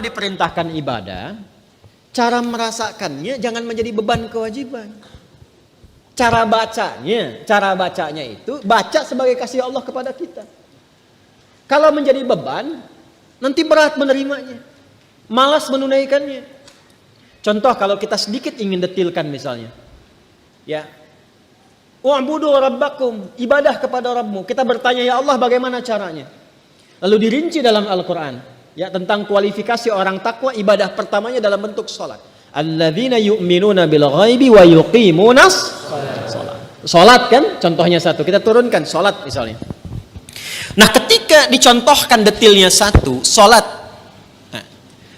diperintahkan ibadah, cara merasakannya jangan menjadi beban kewajiban. Cara bacanya itu baca sebagai kasih Allah kepada kita. Kalau menjadi beban, nanti berat menerimanya, malas menunaikannya. Contoh kalau kita sedikit ingin detilkan misalnya, ya, wa'budu rabbakum, ibadah kepada Rabbmu. Kita bertanya, ya Allah bagaimana caranya? Lalu dirinci dalam Al-Quran, ya, tentang kualifikasi orang takwa. Ibadah pertamanya dalam bentuk sholat. Alladzina yu'minuna bil ghaibi wa yuqimunas sholat. Sholat kan contohnya satu, kita turunkan sholat misalnya. Nah ketika dicontohkan detilnya satu, sholat, nah,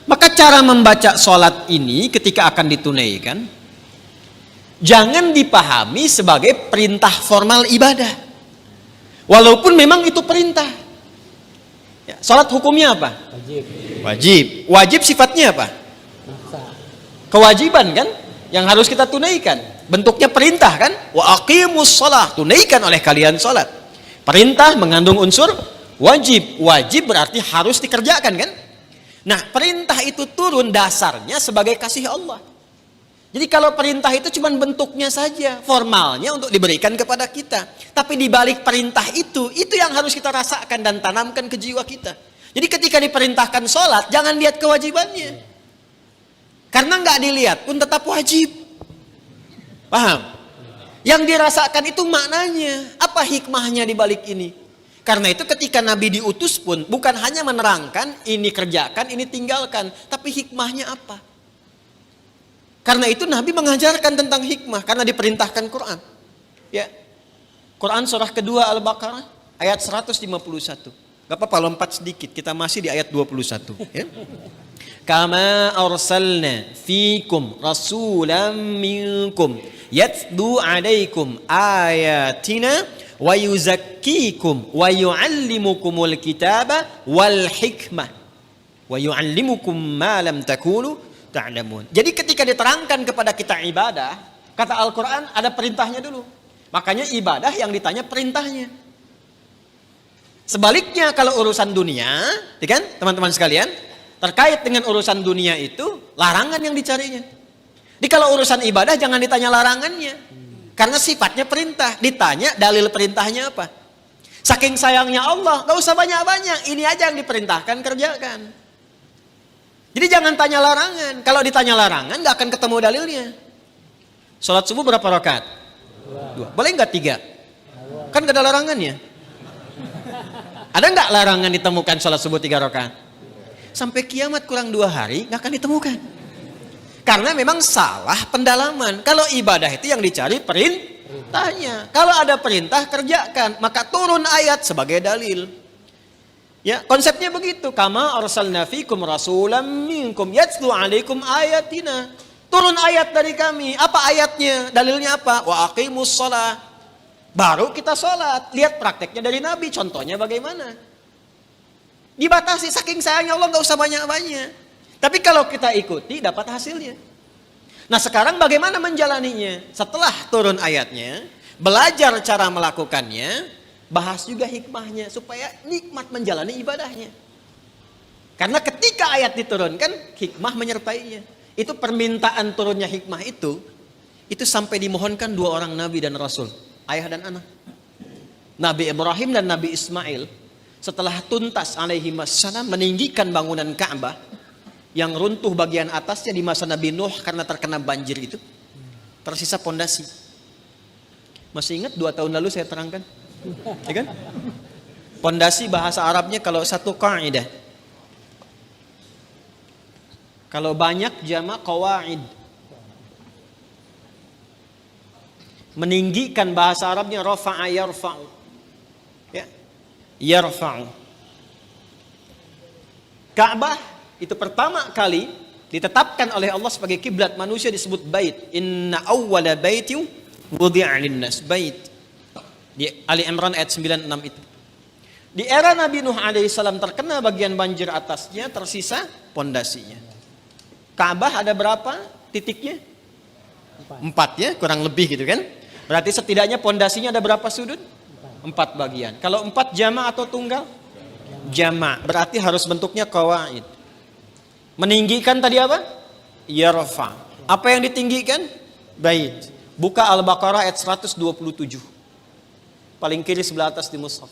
maka cara membaca sholat ini ketika akan ditunaikan jangan dipahami sebagai perintah formal ibadah, walaupun memang itu perintah. Ya, sholat hukumnya apa? Wajib sifatnya apa? Kewajiban kan, yang harus kita tunaikan. Bentuknya perintah kan, wa aqimus shalah, tunaikan oleh kalian sholat. Perintah mengandung unsur wajib berarti harus dikerjakan kan. Nah perintah itu turun dasarnya sebagai kasih Allah. Jadi kalau perintah itu cuma bentuknya saja, formalnya untuk diberikan kepada kita. Tapi di balik perintah itu yang harus kita rasakan dan tanamkan ke jiwa kita. Jadi ketika diperintahkan sholat, jangan lihat kewajibannya. Karena nggak dilihat pun tetap wajib. Paham? Yang dirasakan itu maknanya. Apa hikmahnya di balik ini? Karena itu ketika Nabi diutus pun bukan hanya menerangkan, ini kerjakan, ini tinggalkan. Tapi hikmahnya apa? Karena itu Nabi mengajarkan tentang hikmah. Karena diperintahkan Quran. Ya, Quran surah kedua Al-Baqarah ayat 151. Gak apa-apa lompat sedikit, kita masih di ayat 21 ya. Kama arsalna fikum rasulan minkum yatlu alaikum ayatina wa yuzakkikum wa yuallimukumul kitaba wal hikmah wa yuallimukum ma lam takunu ta'lamun. Jadi ketika diterangkan kepada kita ibadah, kata Al-Quran ada perintahnya dulu. Makanya ibadah yang ditanya perintahnya. Sebaliknya kalau urusan dunia, ya kan teman-teman sekalian, terkait dengan urusan dunia itu larangan yang dicarinya. Jadi kalau urusan ibadah jangan ditanya larangannya, karena sifatnya perintah. Ditanya dalil perintahnya apa. Saking sayangnya Allah, gak usah banyak-banyak, ini aja yang diperintahkan kerjakan. Jadi jangan tanya larangan. Kalau ditanya larangan gak akan ketemu dalilnya. Sholat subuh berapa rakaat? 2. Boleh gak 3? Kan gak ada larangannya. Ada gak larangan ditemukan sholat subuh 3 rakaat? Sampai kiamat kurang 2 hari gak akan ditemukan. Karena memang salah pendalaman. Kalau ibadah itu yang dicari perintahnya. Kalau ada perintah kerjakan, maka turun ayat sebagai dalil. Ya, konsepnya begitu. Kama arsalna fikum rasulan minkum yatlu alaikum ayatina. Turun ayat dari kami. Apa ayatnya? Dalilnya apa? Wa aqimus shalah. Baru kita sholat. Lihat prakteknya dari Nabi. Contohnya bagaimana? Dibatasi, saking sayangnya Allah gak usah banyak-banyak. Tapi kalau kita ikuti dapat hasilnya. Nah sekarang bagaimana menjalaninya? Setelah turun ayatnya, belajar cara melakukannya, bahas juga hikmahnya supaya nikmat menjalani ibadahnya. Karena ketika ayat diturunkan, hikmah menyertainya. Itu permintaan turunnya hikmah itu sampai dimohonkan 2 orang Nabi dan Rasul, ayah dan anak. Nabi Ibrahim dan Nabi Ismail setelah tuntas alaihi wassalam meninggikan bangunan Ka'bah yang runtuh bagian atasnya di masa Nabi Nuh karena terkena banjir itu, tersisa pondasi. Masih ingat 2 tahun lalu saya terangkan? Ya kan? Pondasi bahasa Arabnya kalau satu kaidah. Kalau banyak jamak qawaid. Meninggikan bahasa Arabnya rafa'a yarfa'u. Ya. Yarfa'u. Ka'bah itu pertama kali ditetapkan oleh Allah sebagai kiblat manusia disebut bait. Inna awwala baitin wudi'a lin-nas, bait. Di Ali Imran ayat 96 itu. Di era Nabi Nuh alaihissalam terkena bagian banjir atasnya, tersisa pondasinya. Ka'bah ada berapa titiknya? 4 ya, kurang lebih gitu kan. Berarti setidaknya pondasinya ada berapa sudut? 4 bagian. Kalau 4 jama' atau tunggal? Jama'. Berarti harus bentuknya qawaid. Meninggikan tadi apa? Yarfa. Apa yang ditinggikan? Bait. Buka Al-Baqarah ayat 127. Paling kiri sebelah atas di mushaf.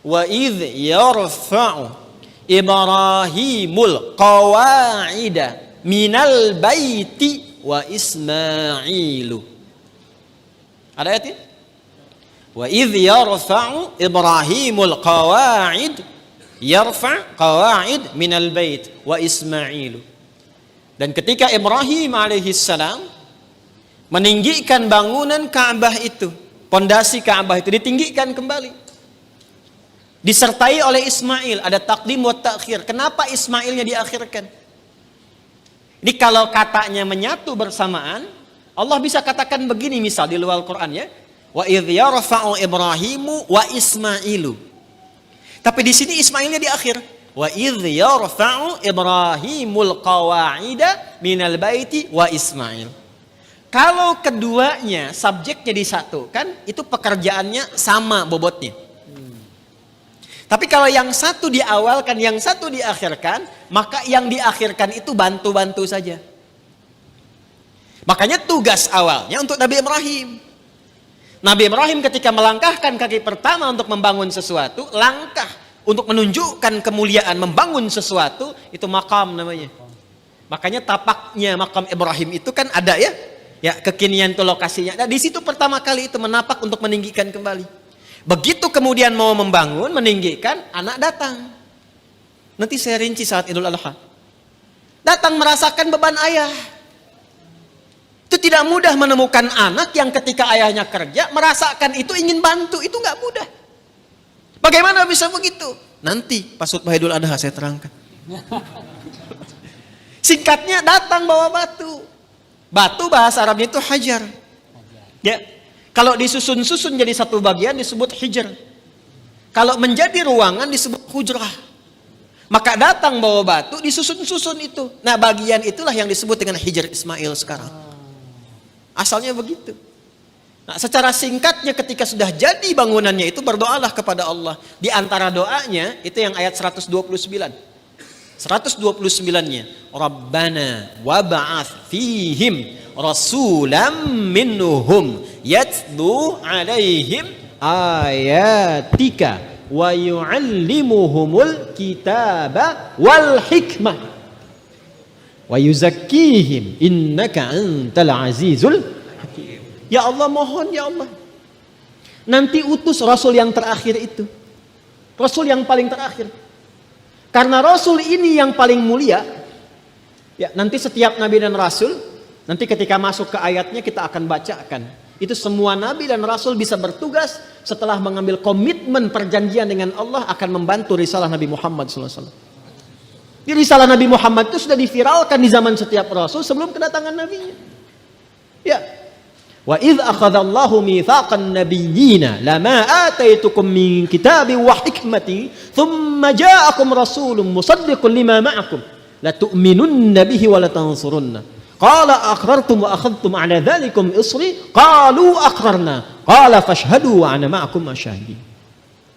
Wa idh yarfa'u Ibrahimul qawa'ida minal baiti wa Ismailu. Ada ayatnya? Wa idh yarfa'u Ibrahimul qawa'id minal bait wa Ismailu. Dan ketika Ibrahim alaihissalam meninggikan bangunan Ka'bah itu, pondasi Ka'bah itu ditinggikan kembali, disertai oleh Ismail. Ada takdim wa ta'khir. Kenapa Ismailnya diakhirkan? Ini kalau katanya menyatu bersamaan, Allah bisa katakan begini, misal di luar Quran ya, wa idh yarfa'u Ibrahimu wa Ismailu. Tapi di sini Ismailnya di akhir. Wa idh yarfa'u Ibrahimul qawa'ida minal baiti wa Ismail. Kalau keduanya subjeknya disatukan, itu pekerjaannya sama bobotnya. Tapi kalau yang satu diawalkan, yang satu diakhirkan, maka yang diakhirkan itu bantu-bantu saja. Makanya tugas awalnya untuk Nabi Ibrahim. Nabi Ibrahim ketika melangkahkan kaki pertama untuk membangun sesuatu, langkah untuk menunjukkan kemuliaan membangun sesuatu, itu makam namanya. Makanya tapaknya makam Ibrahim itu kan ada ya, kekinian itu lokasinya. Nah, di situ pertama kali itu menapak untuk meninggikan kembali. Begitu kemudian mau membangun, meninggikan, anak datang. Nanti saya rinci saat Idul Adha. Datang merasakan beban ayah. Itu tidak mudah menemukan anak yang ketika ayahnya kerja merasakan itu ingin bantu, itu nggak mudah. Bagaimana bisa begitu? Nanti pas khutbah Idul Adha saya terangkan. Singkatnya datang bawa batu. Batu bahasa Arabnya itu hajar. Ya, kalau disusun-susun jadi satu bagian disebut hijr. Kalau menjadi ruangan disebut hujrah. Maka datang bawa batu disusun-susun itu. Nah, bagian itulah yang disebut dengan hijr Ismail sekarang. Asalnya begitu. Nah, secara singkatnya ketika sudah jadi bangunannya itu berdoalah kepada Allah. Di antara doanya itu yang ayat 129. 129-nya, Rabbana wab'ats fihim rasulam minhum yatlu 'alaihim ayatika wa yu'allimuhumul kitaba wal hikmah wa yuzakkihim innaka antal azizul. Ya Allah, mohon ya Allah, nanti utus Rasul yang terakhir itu, Rasul yang paling terakhir. Karena Rasul ini yang paling mulia. Ya, nanti setiap Nabi dan Rasul, nanti ketika masuk ke ayatnya kita akan bacakan. Itu semua Nabi dan Rasul bisa bertugas setelah mengambil komitmen perjanjian dengan Allah akan membantu risalah Nabi Muhammad SAW. Di risalah Nabi Muhammad itu sudah diviralkan di zaman setiap Rasul sebelum kedatangan Nabinya. Ya. Wa idh akhadallahu mitsaqan nabiyyina lama ataitukum min kitabi wa hikmati thumma ja'akum rasulun musaddiqun lima ma'akum la tu'minunna bihi wa la tansurunna qala aqrartum wa akhadhtum 'ala dhalikum isri qalu aqrarna qala fashhadu wa ana ma'akum asyahidin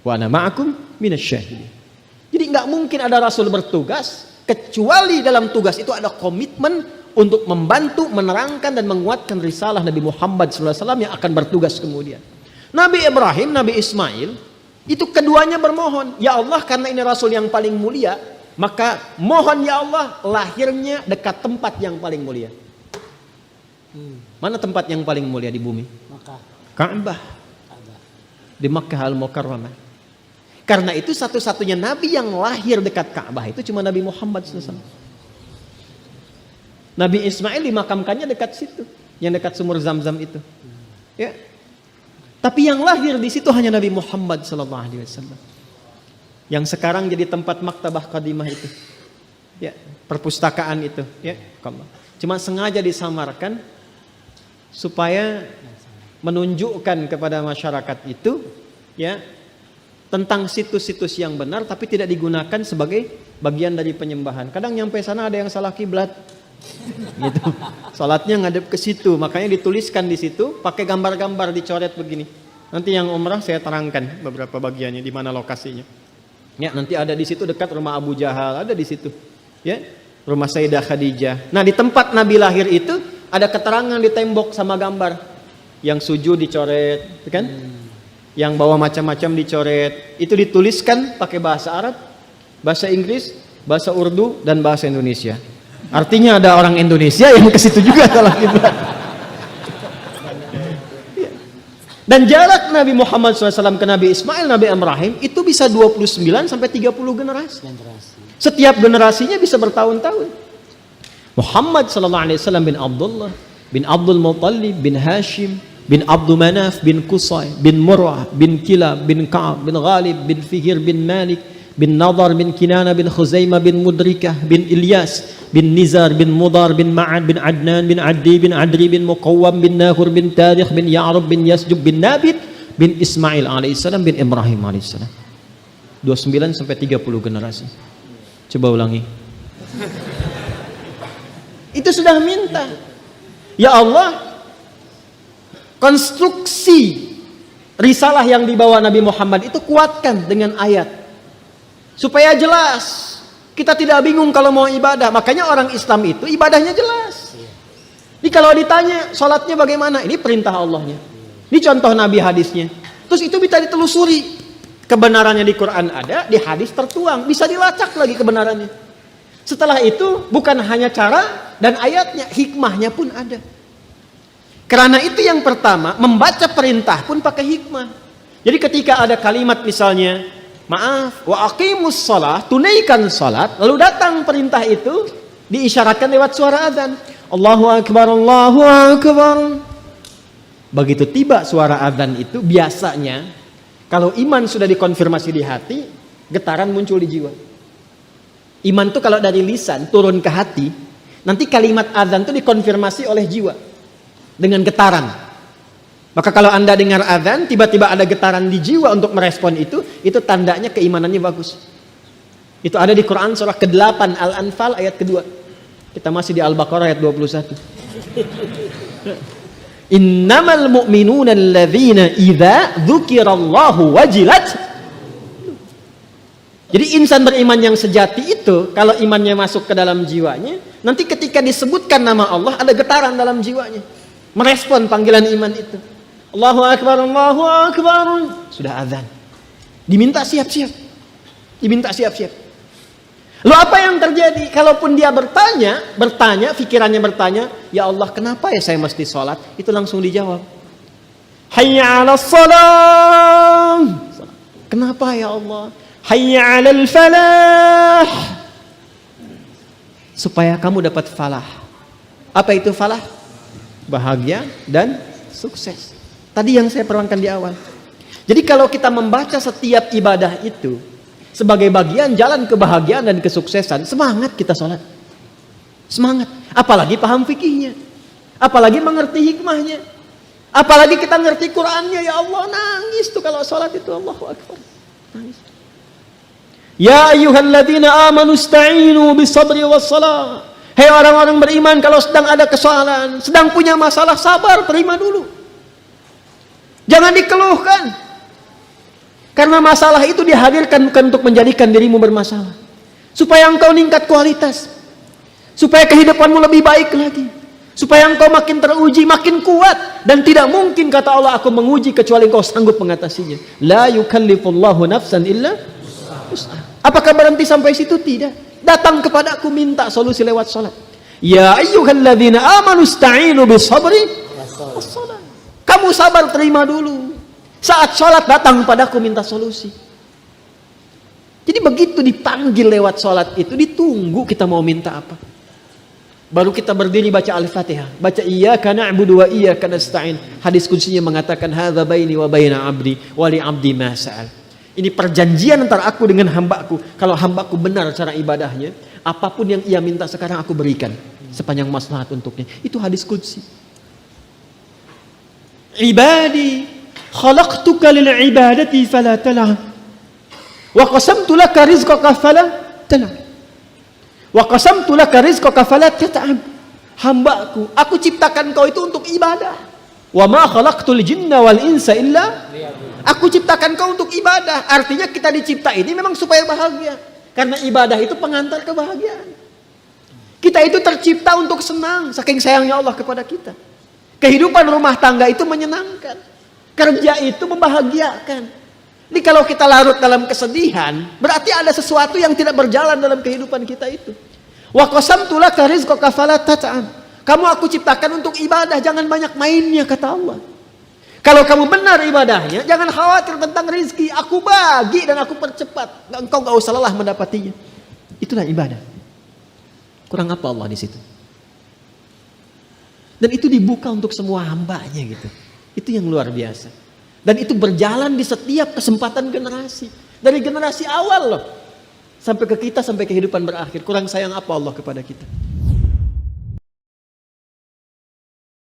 wa ana ma'akum minasyahidin. Jadi enggak mungkin ada rasul bertugas kecuali dalam tugas itu ada komitmen untuk membantu, menerangkan dan menguatkan risalah Nabi Muhammad SAW yang akan bertugas kemudian. Nabi Ibrahim, Nabi Ismail, itu keduanya bermohon, ya Allah, karena ini Rasul yang paling mulia, maka mohon ya Allah lahirnya dekat tempat yang paling mulia. Mana tempat yang paling mulia di bumi? Ka'bah. Di Makkah Al-Mukarramah. Karena itu satu-satunya Nabi yang lahir dekat Ka'bah itu cuma Nabi Muhammad SAW. Nabi Ismail dimakamkannya dekat situ, yang dekat sumur Zam-Zam itu. Ya. Tapi yang lahir di situ hanya Nabi Muhammad SAW. Yang sekarang jadi tempat maktabah qadimah itu. Ya, perpustakaan itu, ya. Cuma sengaja disamarkan supaya menunjukkan kepada masyarakat itu, ya, tentang situs-situs yang benar tapi tidak digunakan sebagai bagian dari penyembahan. Kadang nyampe sana ada yang salah kiblat. Gitu. Salatnya ngadep ke situ, makanya dituliskan di situ pakai gambar-gambar dicoret begini. Nanti yang umrah saya terangkan beberapa bagiannya di mana lokasinya. Ya, nanti ada di situ dekat rumah Abu Jahal, ada di situ. Ya, rumah Sayyidah Khadijah. Nah, di tempat Nabi lahir itu ada keterangan di tembok sama gambar. Yang sujud dicoret, kan? Yang bawa macam-macam dicoret. Itu dituliskan pakai bahasa Arab, bahasa Inggris, bahasa Urdu, dan bahasa Indonesia. Artinya ada orang Indonesia yang ke situ juga salat kiblat. Dan jarak Nabi Muhammad SAW ke Nabi Ismail, Nabi Ibrahim itu bisa 29 sampai 30 generasi. Setiap generasinya bisa bertahun-tahun. Muhammad SAW bin Abdullah, bin Abdul Muttalib, bin Hashim, bin Abdul Manaf, bin Qusay, bin Murrah, bin Kilab, bin Ka'ab, bin Ghalib, bin Fihir, bin Malik, bin Nadar, bin Kinana, bin Khuzaimah, bin Mudrikah, bin Ilyas, bin Nizar, bin Mudar, bin Ma'ad, bin Adnan, bin Addi, bin Adri, bin Muqawwam, bin Nahur, bin Tarikh, bin Ya'rub, bin Yasjub, bin Nabit, bin Ismail alaihissalam, bin Ibrahim alaihissalam. 29 sampai 30 generasi. Coba ulangi. Itu sudah minta. Ya Allah, konstruksi risalah yang dibawa Nabi Muhammad itu kuatkan dengan ayat. Supaya jelas. Kita tidak bingung kalau mau ibadah. Makanya orang Islam itu ibadahnya jelas. Ini kalau ditanya sholatnya bagaimana, ini perintah Allahnya. Ini contoh Nabi hadisnya. Terus itu bisa ditelusuri. Kebenarannya di Quran ada, di hadis tertuang. Bisa dilacak lagi kebenarannya. Setelah itu bukan hanya cara dan ayatnya, hikmahnya pun ada. Karena itu yang pertama, membaca perintah pun pakai hikmah. Jadi ketika ada kalimat misalnya, maaf, wa aqimus shalah, tunaikan salat, lalu datang perintah itu diisyaratkan lewat suara azan. Allahu akbar, Allahu akbar. Begitu tiba suara azan itu biasanya kalau iman sudah dikonfirmasi di hati, getaran muncul di jiwa. Iman itu kalau dari lisan turun ke hati, nanti kalimat azan itu dikonfirmasi oleh jiwa dengan getaran. Maka kalau Anda dengar azan, tiba-tiba ada getaran di jiwa untuk merespon itu tandanya keimanannya bagus. Itu ada di Quran surah ke-8 Al-Anfal ayat kedua. Kita masih di Al-Baqarah ayat 21. Innamal mu'minuna alladzina idza dzukirallahu wajilat. Jadi insan beriman yang sejati itu kalau imannya masuk ke dalam jiwanya, nanti ketika disebutkan nama Allah ada getaran dalam jiwanya. Merespon panggilan iman itu. Allahu akbar, Allahu akbar. Sudah azan. Diminta siap-siap. Diminta siap-siap. Lalu apa yang terjadi? Kalaupun dia bertanya, pikirannya bertanya, ya Allah, kenapa ya saya mesti sholat? Itu langsung dijawab. Hayya 'alas shalah. Kenapa ya Allah? Hayya 'alal falah. Supaya kamu dapat falah. Apa itu falah? Bahagia dan sukses. Tadi yang saya perangkan di awal. Jadi kalau kita membaca setiap ibadah itu sebagai bagian jalan kebahagiaan dan kesuksesan, semangat kita sholat. Semangat. Apalagi paham fikihnya. Apalagi mengerti hikmahnya. Apalagi kita ngerti Qur'annya. Ya Allah, nangis tuh kalau sholat itu. Allahu Akbar. Nangis. Ya ayyuhalladzina amanu ista'inu bisabri wassalah. Hei orang-orang beriman, kalau sedang ada kesalahan, sedang punya masalah, sabar, terima dulu. Jangan dikeluhkan. Karena masalah itu dihadirkan bukan untuk menjadikan dirimu bermasalah. Supaya engkau meningkat kualitas. Supaya kehidupanmu lebih baik lagi. Supaya engkau makin teruji, makin kuat. Dan tidak mungkin kata Allah, aku menguji kecuali engkau sanggup mengatasinya. La yukallifullahu nafsan illa wus'aha. Apakah berhenti sampai situ? Tidak. Datang kepada aku minta solusi lewat salat. Ya ayyuhalladzina amanu ista'inu bisabri wassalah. Kamu sabar, terima dulu. Saat sholat datang padaku minta solusi. Jadi begitu dipanggil lewat sholat itu, ditunggu kita mau minta apa. Baru kita berdiri baca Al-Fatihah. Baca iyyaka na'budu wa iyyaka nasta'in. Hadis kutsinya mengatakan hadza baini wa baina 'abdi wa li 'abdi ma sa'al. Ini perjanjian antara aku dengan hambaku. Kalau hambaku benar cara ibadahnya, apapun yang ia minta sekarang aku berikan sepanjang maslahat untuknya. Itu hadis qudsi. Ibadi khalaqtuka lil ibadati fala tal'ab wa qasamtu laka rizqaka fala tal'ab wa qasamtu laka rizqaka fala tat'ab. Hambaku, aku ciptakan kau itu untuk ibadah. Wa ma khalaqtul jinna wal insa illa, aku ciptakan kau untuk ibadah. Artinya kita dicipta ini memang supaya bahagia. Karena ibadah itu pengantar kebahagiaan. Kita itu tercipta untuk senang, saking sayangnya Allah kepada kita. Kehidupan rumah tangga itu menyenangkan. Kerja itu membahagiakan. Jadi kalau kita larut dalam kesedihan, berarti ada sesuatu yang tidak berjalan dalam kehidupan kita itu. Wa qasamtu laka rizqaka fala tat'am. Kamu aku ciptakan untuk ibadah, jangan banyak mainnya, kata Allah. Kalau kamu benar ibadahnya, jangan khawatir tentang rizki. Aku bagi dan aku percepat. Engkau gak usah lelah mendapatinya. Itulah ibadah. Kurang apa Allah di situ? Dan itu dibuka untuk semua hambanya gitu. Itu yang luar biasa. Dan itu berjalan di setiap kesempatan generasi. Dari generasi awal loh. Sampai ke kita, sampai kehidupan berakhir. Kurang sayang apa Allah kepada kita?